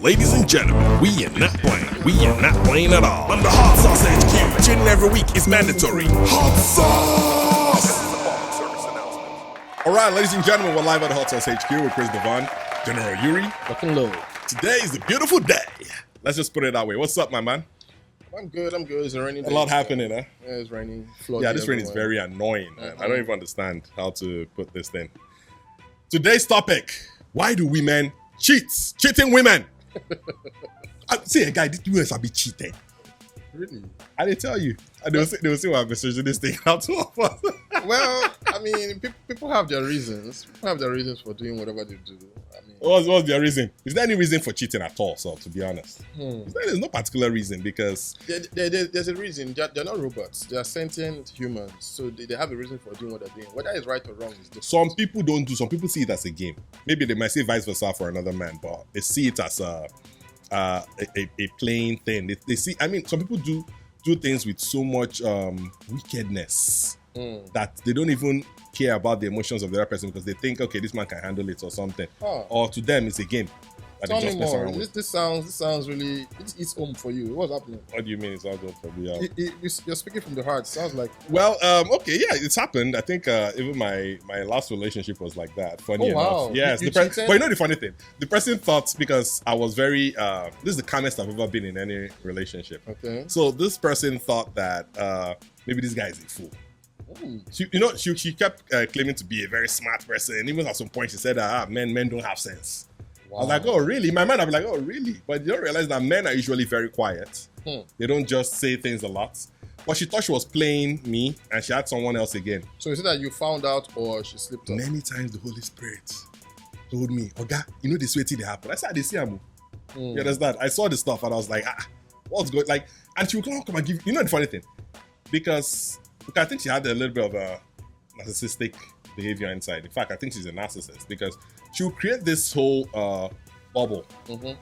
Ladies and gentlemen, we are not playing. We are not playing at all. On the Hot Sauce HQ, tuning every week is mandatory. Hot Sauce! Alright, ladies and gentlemen, we're live at the Hot Sauce HQ with Chris Devon, General Yuri. Fucking low. Today is a beautiful day. Let's just put it that way. What's up, my man? I'm good. It's a rainy day. A lot happening, huh? Yeah, it's raining. Yeah, this rain is very annoying, man. I don't even understand how to put this thing. Today's topic: why do women cheat? Cheating women. See a guy, this US will be cheated. Really? I didn't tell you. They will see why I'm messaging this thing out to all of us. Well, I mean, people have their reasons. People have their reasons for doing whatever they do. I mean, what's their reason? Is there any reason for cheating at all? So, to be honest, there's no particular reason because there's a reason. They're not robots. They are sentient humans. So they have a reason for doing what they're doing. Whether it's right or wrong is different. Some people don't do. Some people see it as a game. Maybe they might say vice versa for another man, but they see it as a plain thing. They see. I mean, some people do things with so much wickedness that they don't even care about the emotions of the other person because they think, okay, this man can handle it or something. Or to them, it's a game. Tell me more. This sounds really. It's home for you. What's happening? What do you mean it's all good for me? You're speaking from the heart. Sounds like. Well, okay, yeah, it's happened. I think even my last relationship was like that. Funny enough, yes. But you know the funny thing, the person thought because I was very. This is the calmest I've ever been in any relationship. Okay. So this person thought that maybe this guy is a fool. She kept claiming to be a very smart person. Even at some point, she said that men don't have sense. Wow. I was like, oh, really? In my mind, I'd be like, oh, really? But you don't realize that men are usually very quiet. They don't just say things a lot. But she thought she was playing me, and she had someone else again. So is it that you found out or she slipped up? Many times the Holy Spirit told me, Oga, you know the sweaty they happen. I said, I see him. You understand? I saw the stuff, and I was like, what's going on? Like, and she would come and give, you know the funny thing? Because I think she had a little bit of a narcissistic behavior inside. In fact, I think she's a narcissist because she will create this whole bubble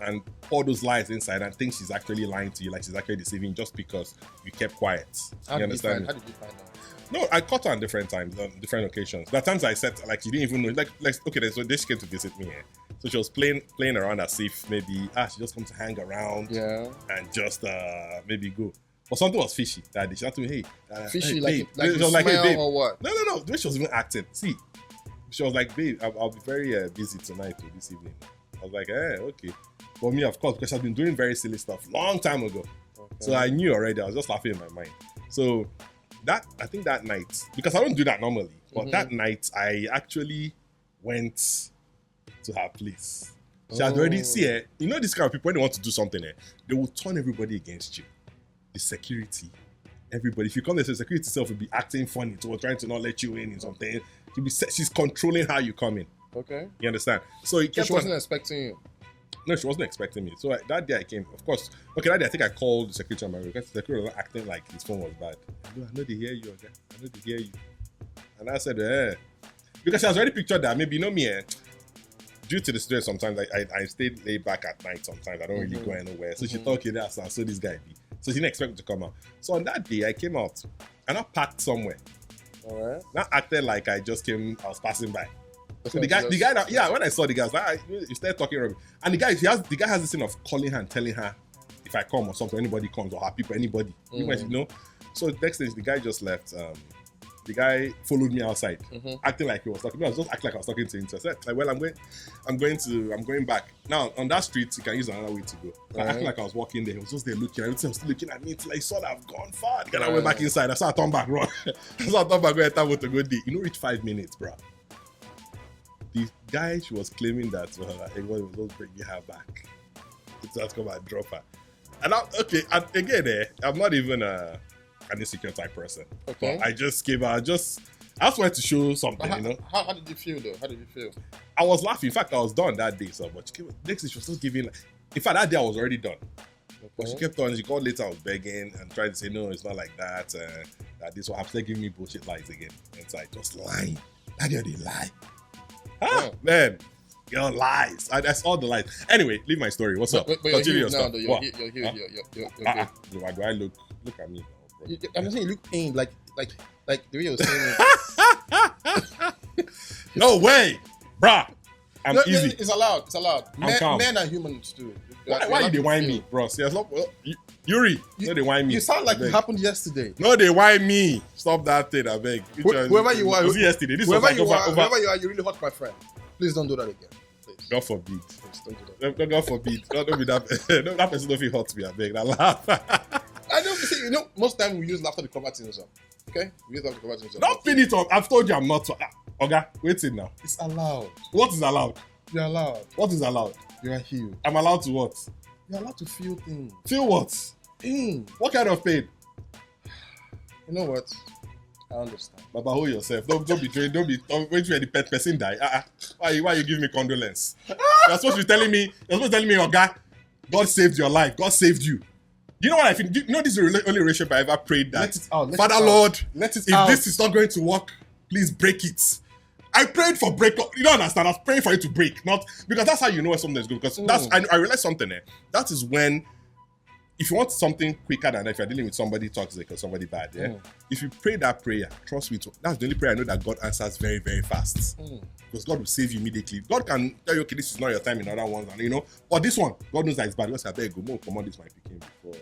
and pour those lies inside and think she's actually lying to you, like she's actually deceiving just because you kept quiet. You understand? How did you find out? No, I caught her on different times, on different occasions. There are times I said, like, she didn't even know. Like okay, so she came to visit me here. So she was playing around as if maybe, she just come to hang around and just maybe go. But something was fishy that day. She had to me, fishy, hey, like she was like, hey, babe. Or what? No. The way she was even acting. See, she was like, babe, I'll be very busy tonight or this evening. I was like, okay. For me, of course, because I've been doing very silly stuff long time ago. Okay. So I knew already. I was just laughing in my mind. So I think that night, because I don't do that normally, but that night I actually went to her place. She had already, you know this kind of people, when they want to do something, they will turn everybody against you. The security, everybody. If you come there, the security itself will be acting funny, so trying to not let you in something. She's controlling how you come in. Okay. You understand? So she wasn't expecting you. No, she wasn't expecting me. So that day I came, of course. Okay, that day I think I called the security on my because the security was acting like his phone was bad. I know they hear you, okay? I know they hear you. And I said, because she has already pictured that. Maybe you know me, due to the situation, sometimes I stayed laid back at night. Sometimes I don't really go anywhere. So she thought, okay, that's so this guy be. So she didn't expect me to come out. So on that day, I came out and I parked somewhere. All right. Not acted like I was passing by. So the guy, when I saw the guy, I was like, you started talking rubbish. And the guy has this thing of calling her and telling her if I come or something, anybody comes or her people, anybody. You know. So next thing, the guy just left. The guy followed me outside, acting like he was talking. I was just acting like I was talking to him. So I said, like, well, I'm going back. Now on that street, you can use another way to go. I acted like I was walking there. He was just there looking. Everything was still looking at me. It's like, saw that I've gone far. Then I went back inside. I saw I turned back wrong. I saw I turned back going to go day. You know, reach 5 minutes, bro. The guy she was claiming that everyone was just bringing her back. It's just come and drop her. And I'm not even an insecure type person. Okay. But I just came out. I just wanted to show something, you know. How did you feel though? How did you feel? I was laughing. In fact, I was done that day. So, but next day she was just giving. In fact, that day I was already done. Okay. But she kept on. She called later. I was begging and tried to say no, it's not like that. That this will have to give me bullshit lies again. And so I just lying. That girl didn't lie. Man, girl lies. That's all the lies. Anyway, leave my story. What's up? Continue your stuff. You're here. Why do I look at me? I'm saying you look pained, like the way you're saying it. No way, bruh. I'm easy. It's allowed. I'm calm. Men are humans too. Why they whine me, bro? Seriously, Yuri, no, they whine me. You sound like it happened yesterday. No, they whine me. Stop that thing, I beg. Whoever you are, was it yesterday? This whoever was like you are, whoever you are, you're really hot, my friend. Please don't do that again. Please. God forbid. Please don't do that. God forbid. Don't be that. That person don't feel hot to me, I beg. I laugh. I don't see. Most time we use laughter to cover things up. Okay, we use laughter to cover things up. Don't pin it up. I've told you I'm not. Okay, wait it now. It's allowed. What is allowed? You're allowed. What is allowed? You are healed. I'm allowed to what? You're allowed to feel things. Feel what? Pain. What kind of pain? You know what? I understand. Baba, hold yourself. Don't be wait for the pet person die. Why you giving me condolence? You're supposed to be telling me, Oga, God saved your life. God saved you. You know what I think? You know this is the only relationship I ever prayed that. Let it out. Father Lord, if out. this is not going to work, please break it. I prayed for breakup. You don't understand. I was praying for it to break, not because that's how you know when something is good. Because I realized something there. That is when, if you want something quicker than if you're dealing with somebody toxic or somebody bad, if you pray that prayer, trust me, that's the only prayer I know that God answers very, very fast. Because God will save you immediately. God can tell you, okay, this is not your time in other ones, and but this one, God knows that it's bad. God said, I beg you, come on, this might became before.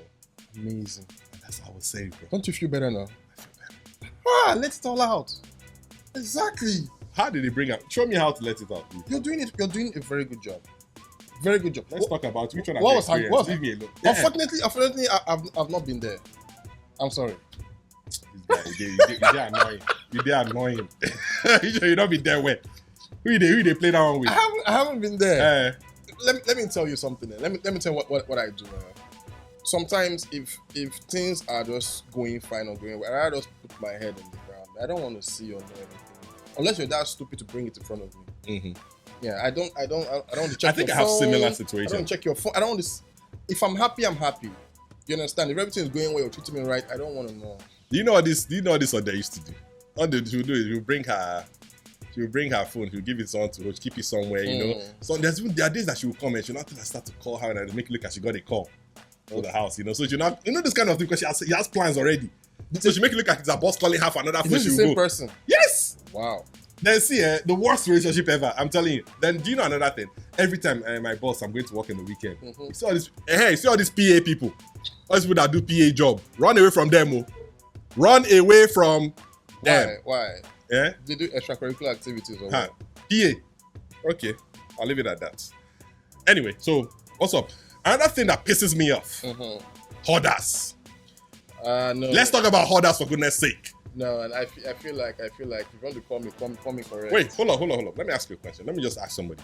Amazing. And that's how I was saying, bro. Don't you feel better now? I feel better. Let it all out. Exactly. How did they bring out? Show me how to let it out, please. You're doing a very good job. Very good job. Let's talk about which one. What was Leave me alone. Unfortunately, I've not been there. I'm sorry. This guy, you're annoying. You don't be there where? Who they play that one with? I haven't been there. Let me tell you something. Let me tell you what I do. Sometimes if things are just going fine or going well, I just put my head on the ground. I don't want to see or know anything. Unless you're that stupid to bring it in front of me. Mm-hmm. Yeah, I don't want to check. I think your I have phone. similar situations. I don't check your phone. I don't want to. If I'm happy, I'm happy. You understand? If everything is going well, you're treating me right, I don't want to know. Do you know what this Oda used to do? All she'll do is she'll bring her phone, she'll give it someone to keep it somewhere, So there are days that she will come and she'll not start to call her and make it look like she got a call to the house, So she'll not, this kind of thing because she has plans already. So she make it look like it's her boss calling her for another phone. Is this the same person? Yes. Wow. Then see, the worst relationship ever. I'm telling you. Then do you know another thing? Every time my boss, I'm going to work in the weekend. You see all these PA people, all these people that do PA job. Run away from them, Run away from them. Why? Yeah. They do extracurricular activities or what? PA. Okay, I'll leave it at that. Anyway, so what's up? Another thing that pisses me off. Hoarders. No. Let's talk about hoarders for goodness sake. No, and I feel like if you want to call me correct. Wait, hold on. Let me ask you a question. Let me just ask somebody.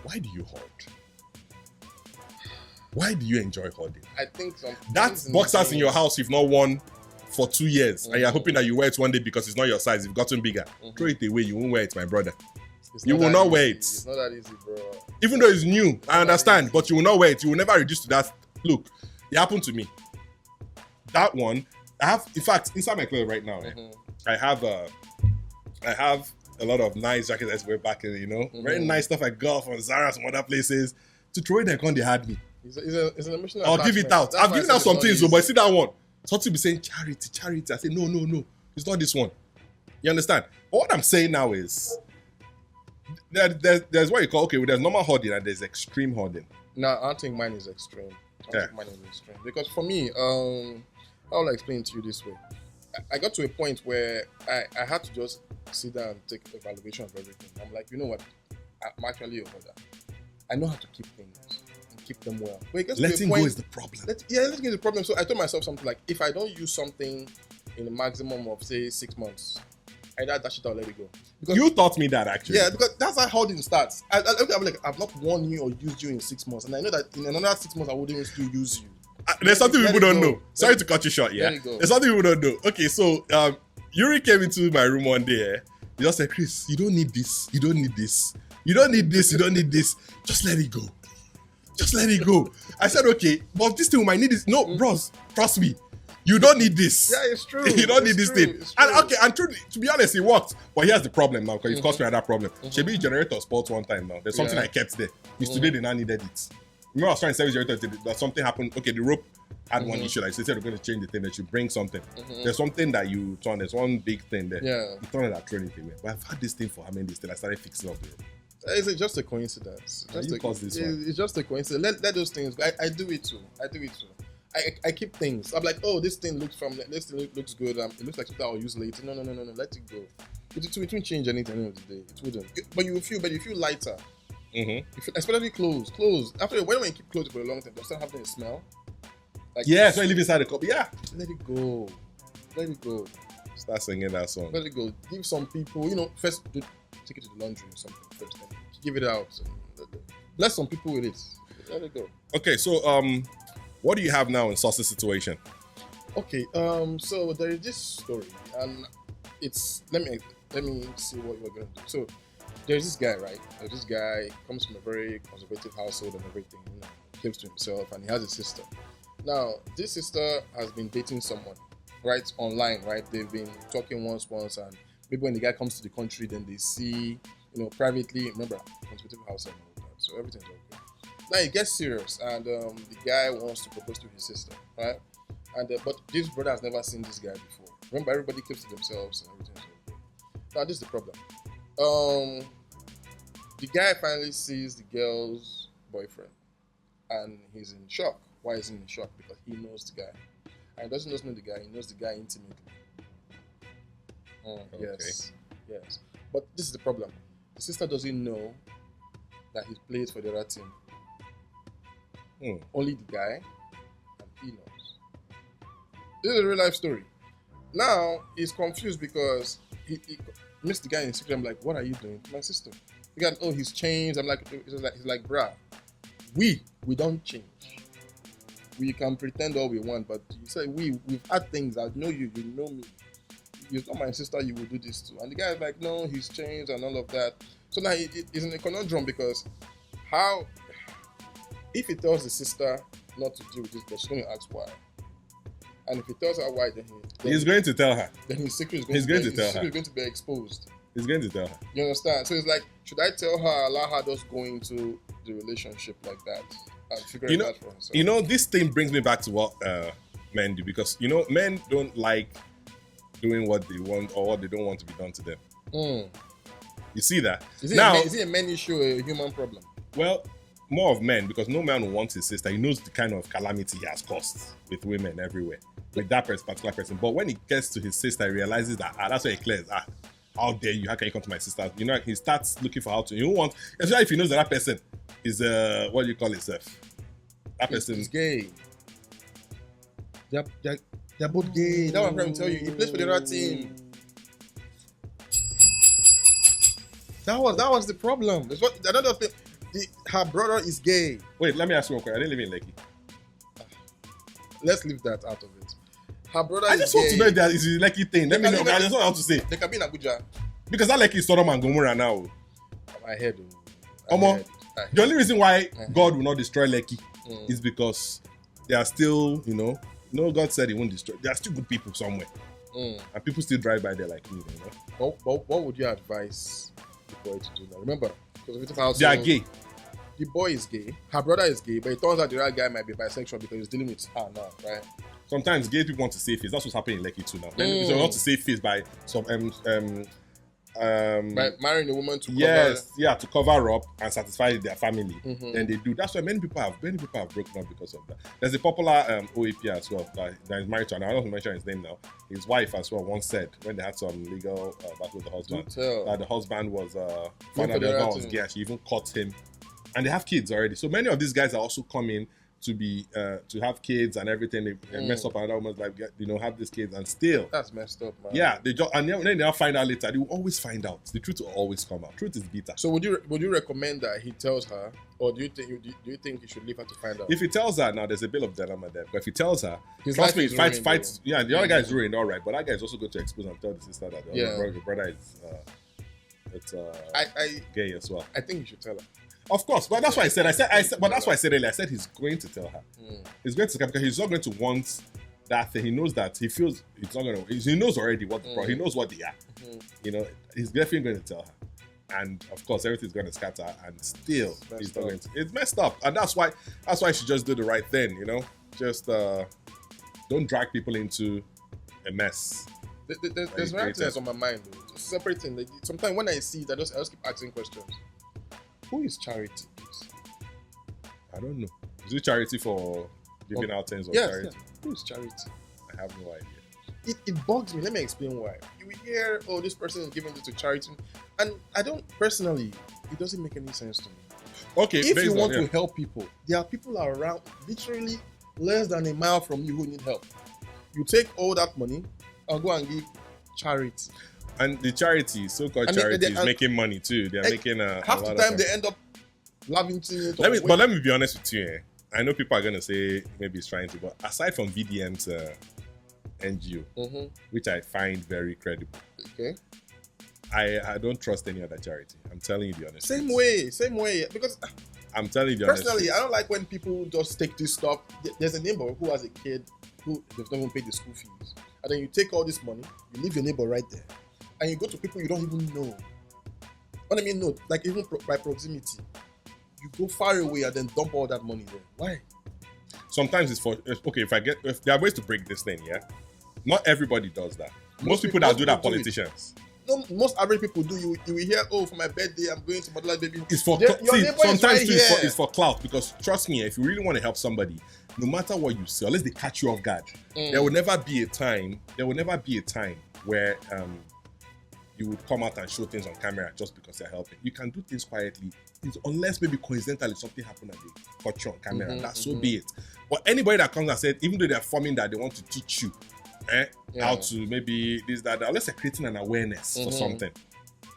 Why do you hoard? Why do you enjoy hoarding? I think that's boxers in your house you've not worn for 2 years, and you're hoping that you wear it one day because it's not your size. You've gotten bigger. Throw it away. You won't wear it, my brother. You will not wear it. It's not that easy, bro. Even though it's new, I understand, but you will not wear it. You will never reduce to that. Look, it happened to me. That one, I have, in fact, inside my clothes right now, I have a lot of nice jackets I wear back in, very nice stuff I got from Zara, some other places. To throw it, they had me. It's an emotional I'll give it out. I've given out some things, but see that one. Something be saying charity. I say no, it's not this one. You understand? But what I'm saying now is there's what you call there's normal hoarding and there's extreme hoarding. No, I don't think mine is extreme. Because for me, I'll explain to you this way. I got to a point where I had to just sit down and take evaluation of everything. I'm like, you know what? I'm actually a hoarder. I know how to keep things and keep them well. Letting go is the problem. Letting go is the problem. So I told myself something like, if I don't use something in a maximum of, say, 6 months, either dash it or let it go. Because, you taught me that, actually. Yeah, because that's how hoarding starts. I've not worn you or used you in 6 months. And I know that in another 6 months, I wouldn't even still use you. There's something people don't know. Sorry to cut you short, yeah? There's something people don't know. Okay, so Yuri came into my room one day. He just said, Chris, you don't need this. You don't need this. You don't need this. You don't need this. Just let it go. Just let it go. I said, okay, but this thing we might need this. No, bros, trust me. You don't need this. Yeah, it's true. You don't need this thing. And truly, to be honest, it worked. But here's the problem now, because it caused me another problem. Shebi generator sports one time now. There's something I kept there. Today they now needed it. Remember, I was trying to service generator that something happened. Okay, the rope had one issue. Like, so they said we're going to change the thing. They should bring something. There's something that you turn. There's one big thing there. Yeah. You turn it and throw it away. But I've had this thing for how many days till I started fixing up there. It's just a coincidence. It's just a coincidence. Let those things. I do it too. I keep things. I'm like, oh, this thing looks looks good. It looks like something I'll use later. No. Let it go. It won't change anything at the end of the day. It wouldn't. But you feel lighter. Mm-hmm. Especially clothes. After when you keep clothes for a long time, they start having a smell. Like, yeah, so you leave inside the cup. Yeah. Let it go. Start singing that song. Let it go. Give some people, first take it to the laundry or something first. Then give it out. Bless some people with it. Let it go. Okay, so what do you have now in Sauce's situation? Okay, so there is this story, and it's let me see what we're gonna do. So there's this guy, right? This guy comes from a very conservative household and everything. Keeps to himself, and he has a sister. Now, this sister has been dating someone, right, online, right? They've been talking once, and maybe when the guy comes to the country, then they see, privately. Remember, conservative household and all that, so everything's okay. Now it gets serious, and the guy wants to propose to his sister, right? And but this brother has never seen this guy before. Remember, everybody keeps to themselves and everything's okay. Now this is the problem. The guy finally sees the girl's boyfriend, and he's in shock. Why is he in shock? Because he knows the guy. And he doesn't just know the guy, he knows the guy intimately. Okay. Yes. But this is the problem. The sister doesn't know that he plays for the other team. Only the guy, and he knows. This is a real life story. Now, he's confused because he meets the guy in secret. I'm like, what are you doing to my sister? The guy, oh, he's changed. I'm like, he's like, bruh, we don't change. We can pretend all we want, but you say we've had things. I know you know me. You're not my sister, you will do this too. And the guy is like, no, he's changed and all of that. So now he's in a conundrum because if he tells the sister not to deal with this, then she's going to ask why. And if he tells her why, then he's going to tell her. Then his secret is going to be exposed. He's going to tell her. You understand? So it's like, should I tell her, allow her just go into the relationship like that? And out for herself. This thing brings me back to what men do, because men don't like doing what they want or what they don't want to be done to them. You see that? Is it a men issue or a human problem? Well, more of men, because no man will want his sister. He knows the kind of calamity he has caused with women everywhere, with that particular person. But when he gets to his sister, he realizes that that's where he clears. How dare you? How can you come to my sister? He starts looking for how to. You don't want, especially if he knows that person is what do you call himself? That person is gay. They're both gay. That's what I'm trying to tell you. He plays for the other team. That was the problem. That's what another thing. Her brother is gay. Wait, let me ask you one question. I didn't live in Lekki. Let's leave that out of it. Her brother is gay. I just want to know if that is a Lekki thing. Let me know. I just don't know how to say. They can be in Abuja. Because that Lekki is Sodom and Gomorrah now. I heard. The only reason why God will not destroy Lekki is because they are still, God said he won't destroy. There are still good people somewhere. And people still drive by there like me, What would you advise the boy to do now? Remember, they are gay. The boy is gay. Her brother is gay, but it turns out the other guy might be bisexual because he's dealing with her now, right? Sometimes gay people want to save face. That's what's happening in Lekki too now. Then they want to save face by some by marrying a woman to to cover up and satisfy their family. Then they do. That's why many people have broken up because of that. There's a popular OAP as well that is married to, and I don't mention his name now. His wife as well once said when they had some legal battle with the husband that the husband was found out the husband was gay, and she even caught him, and they have kids already. So many of these guys are also coming to be to have kids and everything. They mess up and almost like have these kids and still that's messed up, man. Yeah, they just and then they'll find out later. They will always find out. The truth will always come out. Truth is bitter. So would you recommend that he tells her, or do you think he should leave her to find out? If he tells her, now there's a bit of dilemma there. But if he tells her, trust me, fight. Yeah, the other guy is ruined, all right. But that guy is also going to expose and tell the sister that the brother is gay as well. I think you should tell her. Of course, but that's why I said. But that's why I said earlier. I said he's going to tell her. He's going to tell her because he's not going to want that thing. He knows that he feels it's not going to. He knows already what the problem. He knows what they are. He's definitely going to tell her, and of course everything's going to scatter. And still, he's not going to. It's messed up, and that's why she should just do the right thing. Just don't drag people into a mess. There's one thing that's on my mind. Though. It's separating. Sometimes when I see it, I just keep asking questions. Who is charity? Please? I don't know. Is it charity for giving out things or Yes, charity? yes. Who is charity? I have no idea. It bugs me. Let me explain why. You will hear, oh, this person is giving it to charity. And I don't, personally, it doesn't make any sense to me. Okay, If you want to help people, there are people around literally less than a mile from you who need help. You take all that money and go and give charity. And the charity, so-called charity, is making money too. They're making half the time they end up lavishing it. Let me be honest with you. I know people are gonna say maybe it's trying to, but aside from VDM's NGO, which I find very credible, okay, I don't trust any other charity. I'm telling you the honest. Same way. Because I'm telling you the honest. Personally, I don't like when people just take this stuff. There's a neighbor who has a kid who does not even pay the school fees, and then you take all this money, you leave your neighbor right there, and you go to people you don't even know. What I mean, no, like even by proximity, you go far away and then dump all that money there. Why? Sometimes it's for okay. If there are ways to break this thing, yeah. Not everybody does that. Most people that do that, politicians. No, most average people do. You will hear, oh, for my birthday, I'm going to Motherland Baby. It's for sometimes too, it's for clout, because trust me, if you really want to help somebody, no matter what you say, unless they catch you off guard, there will never be a time where you would come out and show things on camera just because they're helping. You can do things quietly, unless maybe coincidentally something happened and they caught you on camera, and that's so be it. But anybody that comes and said, even though they're forming that they want to teach you how to maybe this, that, unless they're creating an awareness or something.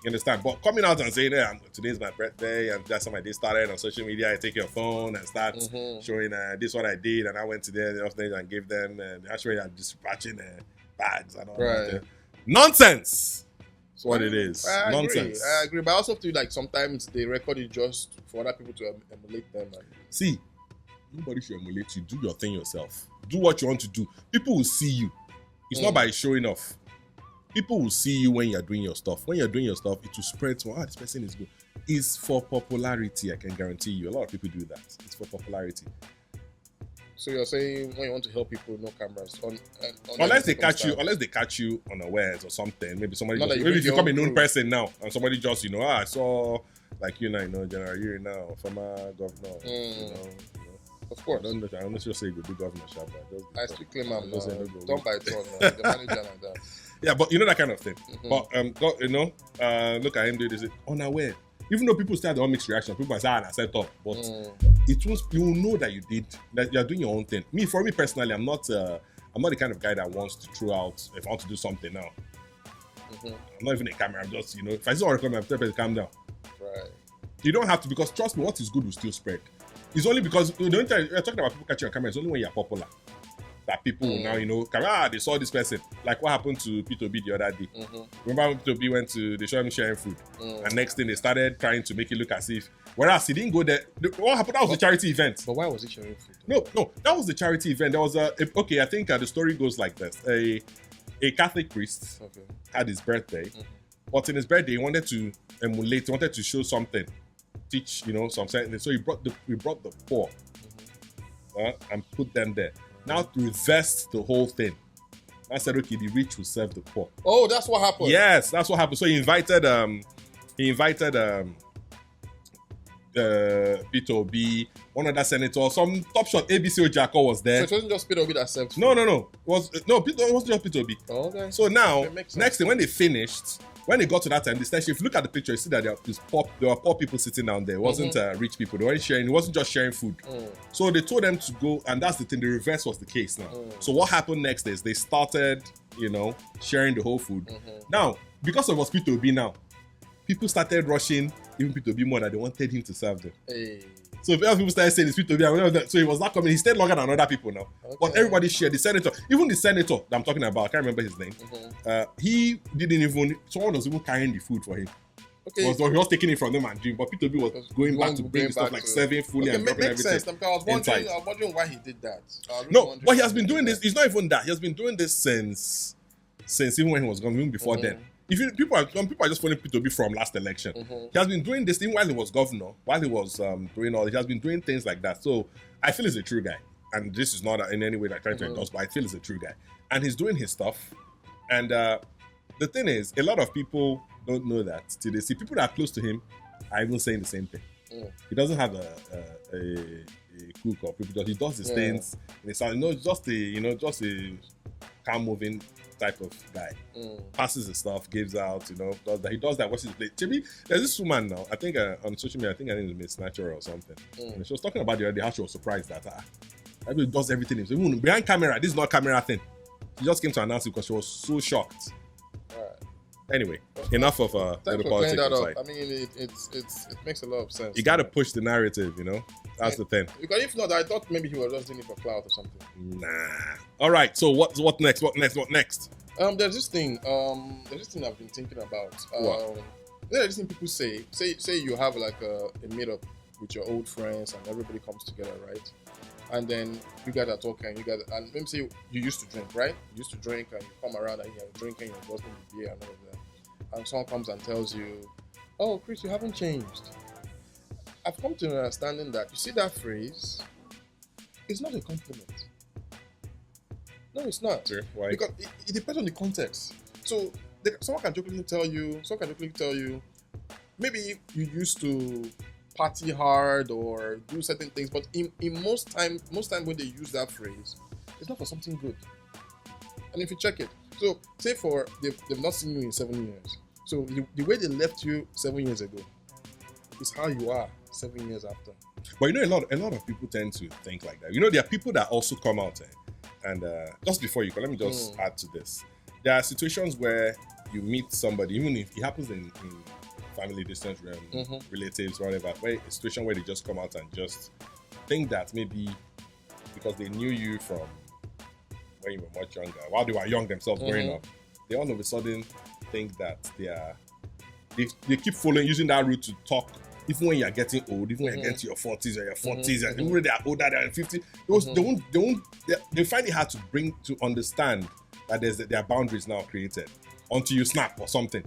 You understand? But coming out and saying, today's my birthday and that's how my day started on social media, I take your phone and start showing this is what I did, and I went to the office and gave them, and actually I'm dispatching bags and all that. Nonsense! That's what it is. Nonsense. I agree. But I also feel like sometimes they record it just for other people to emulate them. See, nobody should emulate you. Do your thing yourself. Do what you want to do. People will see you. It's not by showing off. People will see you when you're doing your stuff. When you're doing your stuff, it will spread to, this person is good. It's for popularity, I can guarantee you. A lot of people do that. It's for popularity. So you're saying when you want to help people, no cameras on unless they catch you unawares or something. Maybe somebody maybe if you become a known person now and somebody just, I saw like General Yuri now, former governor. Of course. I don't know just say you do governor shop, but I still claim I'm don't buy turn the manager like that. Yeah, but that kind of thing. But look at him do this unaware. Even though people start their own mixed reaction, people say, I set up, but you will know that you're doing your own thing. For me personally, I'm not the kind of guy that wants to throw out if I want to do something now. I'm not even a camera. I'm just, if I see someone recommend, I'm telling people calm down. Right. You don't have to, because trust me, what is good will still spread. It's only because the only time you're talking about people catching on camera, it's only when you're popular that people will now, they saw this person. Like what happened to P2B the other day. Remember when P2B went to, they showed him sharing food. And next thing they started trying to make it look as if, whereas he didn't go there. What happened? That was a charity event. But why was he sharing food? No, that was the charity event. There was I think the story goes like this. A Catholic priest had his birthday, but in his birthday, he wanted to emulate, he wanted to show something. Teach something, so he brought the poor and put them there. Now to reverse the whole thing, I said, okay, the rich will serve the poor. Oh, that's what happened. Yes, that's what happened. So he invited P2B, one of the senators, some top shot ABC Ojako was there. So it wasn't just P2B that served. No. It wasn't just P2B. Oh, okay. So now, next thing, when they finished. When they got to that time, if you look at the picture, you see that there were poor people sitting down there. It wasn't rich people. They weren't sharing. It wasn't just sharing food. So they told them to go, and that's the thing. The reverse was the case now. So what happened next is they started, sharing the whole food. Now, because it was P2B now, people started rushing even P2B more, that they wanted him to serve them. So if people started saying it's P2B, so he was not coming. He stayed longer than other people now. But everybody shared. The senator, even the senator that I'm talking about, I can't remember his name. He didn't even, someone was even carrying the food for him. He was taking it from them and doing, but P2B was going back to bring stuff like serving fully and dropping everything. Sense. I was wondering why he did that. But he has been doing this. It's not even that. He has been doing this since even when he was gone, even before then. Some people are just following P2B from last election. He has been doing this thing while he was governor, while he was doing all. He has been doing things like that. So I feel he's a true guy, and this is not in any way like trying to endorse, but I feel he's a true guy, and he's doing his stuff. And the thing is, a lot of people don't know that till they see people that are close to him are even saying the same thing. He doesn't have a cook or people. He does his things in his house. Just a calm moving type of guy. Passes his stuff, gives out. Does that. He does that. Watches his plate. Chibi, there's this woman now. I think on social media. I think her name is Miss Snatcher or something. And she was talking about the other day how she was surprised that everybody does everything. Even behind camera, this is not a camera thing. She just came to announce it because she was so shocked. Anyway, enough of the politics aside. I mean, it makes a lot of sense. You got to push the narrative, That's the thing. Because if not, I thought maybe he was just doing it for clout or something. Nah. All right. So what next? What next? There's this thing. I've been thinking about. There's this thing people say. Say you have like a meetup with your old friends and everybody comes together, right? And then you guys are talking, and let me say you used to drink, right? You used to drink, and you come around and you're drinking, you're buzzing the beer and all of that. And someone comes and tells you, "Oh, Chris, you haven't changed." I've come to an understanding that you see that phrase, it's not a compliment. No, it's not. Sure. Why? Because it depends on the context. So someone can jokingly tell you, maybe you used to party hard or do certain things, but in most time when they use that phrase, it's not for something good. And if you check it, so say they've not seen you in 7 years, so the way they left you 7 years ago is how you are 7 years after. But a lot of people tend to think like that. There are people that also come out and just before you go, let me just add to this. There are situations where you meet somebody, even if it happens in family distance realm, relatives, whatever, where a situation where they just come out and just think that maybe because they knew you from when you were much younger, while they were young themselves growing up, they all of a sudden think that they keep using that route to talk, even when you're getting old, even when you're getting to your 40s or your 40s, and even when they are older than 50, they find it hard to understand that there are boundaries now created until you snap or something.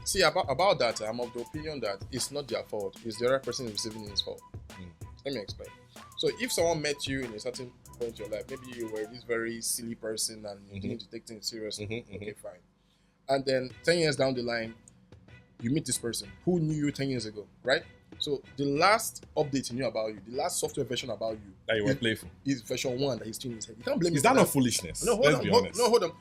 See, about that, I'm of the opinion that it's not their fault. It's the other person receiving his fault. Let me explain. So if someone met you in a certain point in your life, maybe you were this very silly person and you didn't take things seriously, okay, fine. And then 10 years down the line, you meet this person who knew you 10 years ago, right? So the last update he knew about you, the last software version about you that you were playful is version 1 that he's still in his head. You can't blame me. Is that not foolishness? No, hold on.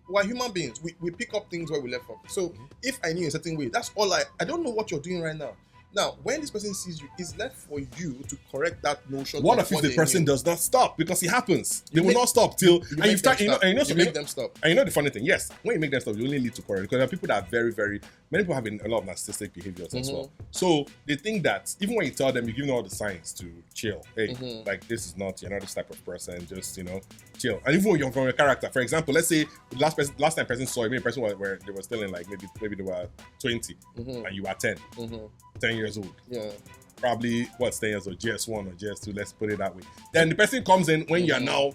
We're human beings. We pick up things where we left off. So if I knew a certain way, that's all I don't know what you're doing right now. Now, when this person sees you, it's left for you to correct that notion. What if the person does not stop? Because it happens. They will not stop till you make them stop. And the funny thing, yes, when you make them stop, you only lead to correct. Because there are people that are very, very many people have a lot of narcissistic behaviors as well. So they think that even when you tell them, you give them all the signs to chill. Hey, like you're not this type of person. Just chill. And even when you're from your character, for example, let's say the last time person saw you, maybe a person where they were still in like maybe they were 20 and you were 10. 10 years old. Yeah. Probably 10 years old, GS1 or GS2, let's put it that way. Then the person comes in when you're now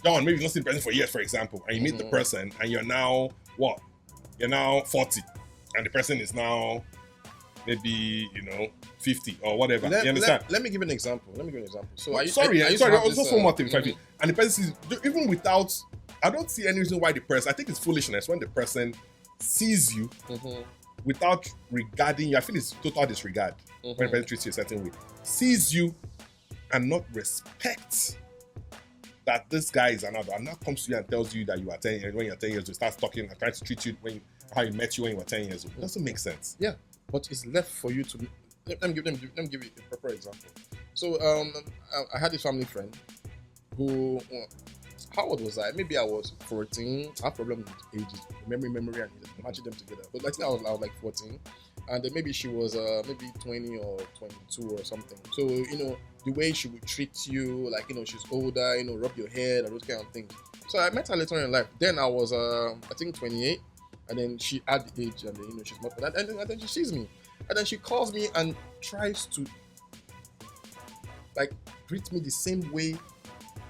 done, maybe you've not seen the person for years, for example, and you meet the person and you're now You're now 40 and the person is now maybe 50 or whatever. You understand? Let me give an example. So I also one more thing. And the person sees, even without, I don't see any reason why the person, I think it's foolishness when the person sees you without regarding you. I feel it's total disregard when the person treats you a certain way. Sees you and not respect that this guy is another, and now comes to you and tells you that you are 10 years, when you're 10 years old, starts talking and trying to treat you how he met you when you were 10 years old. It doesn't make sense. Yeah, but it's left for you to. Let me give you a proper example. So I had a family friend who, how old was I? Maybe I was 14. I have problem with ages, memory, and matching them together. But I think I was like 14, and then maybe she was maybe 20 or 22 or something. So the way she would treat you, like she's older, rub your head and those kind of things. So I met her later on in life. Then I was I think 28, and then she had the age, and then she's more, and then she sees me, and then she calls me and tries to like greet me the same way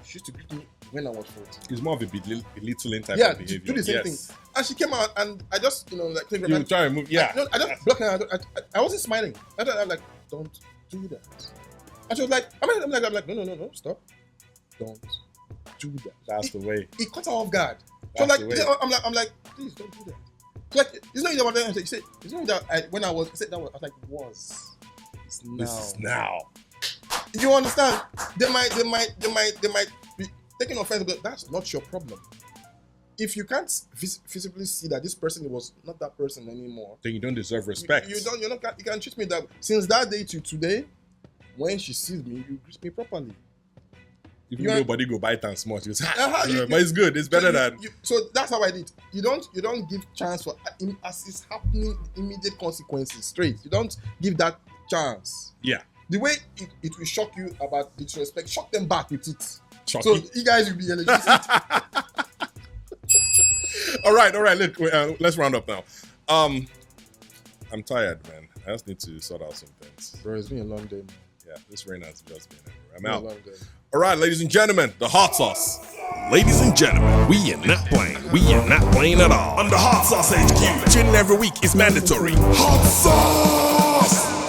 she used to greet me when I was 14. It's more of a belittling type of behavior. Do the same thing. And she came out and I just, like... You try and move, yeah. I just blocked her. I wasn't smiling. I'm like, don't do that. And she was like, I'm like, no, stop. Don't do that. That's the way. It caught her off guard. So like, I'm like, please don't do that. So like, it's not even what I said. It's not that when I was, I said that was, I was like, was. It's now. This is now. You understand? They might be taking offense, but that's not your problem. If you can't visibly see that this person was not that person anymore, then you don't deserve respect. You can treat me that. Since that day to today, when she sees me, you greet me properly. Even nobody go bite and smart, you say, but it's good. It's better than. So that's how I did. You don't give chance for as it's happening, immediate consequences straight. You don't give that chance. Yeah. The way it will shock you about disrespect, shock them back with it. Shock so you. You guys will be electricity. All right. Look, let's round up now. I'm tired, man. I just need to sort out some things. Bro, it's been a long day, man. Yeah, this rain has just been everywhere. I'm out. All right, ladies and gentlemen, the Hot Sauce. Ladies and gentlemen, we are not playing. We are not playing at all. On the Hot Sauce HQ. Tuning every week is mandatory. Hot Sauce!